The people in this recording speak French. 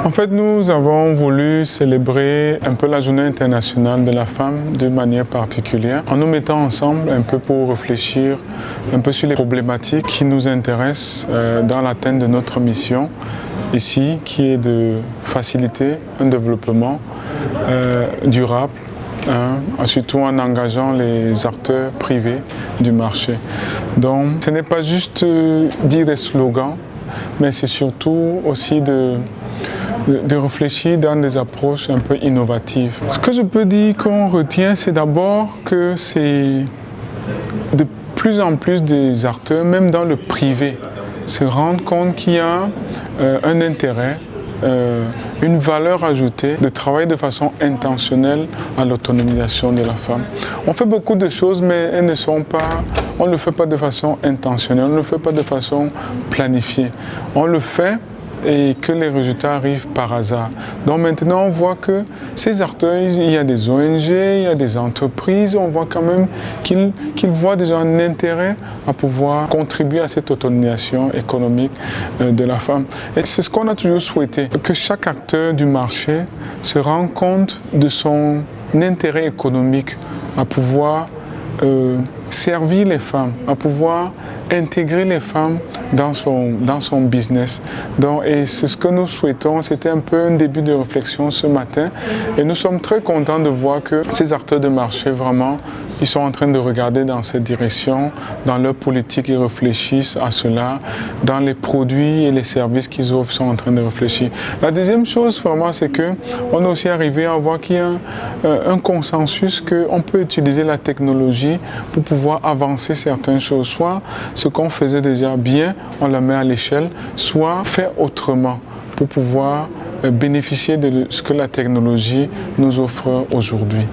En fait, nous avons voulu célébrer un peu la Journée internationale de la femme de manière particulière, en nous mettant ensemble un peu pour réfléchir un peu sur les problématiques qui nous intéressent dans l'atteinte de notre mission ici, qui est de faciliter un développement durable, surtout en engageant les acteurs privés du marché. Donc, ce n'est pas juste dire des slogans, mais c'est surtout aussi de réfléchir dans des approches un peu innovatives. Ce que je peux dire qu'on retient, c'est d'abord que c'est de plus en plus des acteurs, même dans le privé, se rendent compte qu'il y a un intérêt, une valeur ajoutée de travailler de façon intentionnelle à l'autonomisation de la femme. On fait beaucoup de choses, mais elles ne sont pas, on ne le fait pas de façon intentionnelle, on ne le fait pas de façon planifiée. On le fait et que les résultats arrivent par hasard. Donc maintenant, on voit que ces acteurs, il y a des ONG, il y a des entreprises, on voit quand même qu'ils voient déjà un intérêt à pouvoir contribuer à cette autonomisation économique de la femme. Et c'est ce qu'on a toujours souhaité, que chaque acteur du marché se rende compte de son intérêt économique à pouvoir servir les femmes, à pouvoir intégrer les femmes dans son business. Donc, et c'est ce que nous souhaitons, c'était un peu un début de réflexion ce matin et nous sommes très contents de voir que ces acteurs de marché, vraiment, ils sont en train de regarder dans cette direction, dans leur politique, ils réfléchissent à cela, dans les produits et les services qu'ils offrent, ils sont en train de réfléchir. La deuxième chose, vraiment, c'est qu'on est aussi arrivé à voir qu'il y a un consensus qu'on peut utiliser la technologie pour pouvoir avancer certaines choses, soit ce qu'on faisait déjà bien, on la met à l'échelle, soit faire autrement pour pouvoir bénéficier de ce que la technologie nous offre aujourd'hui.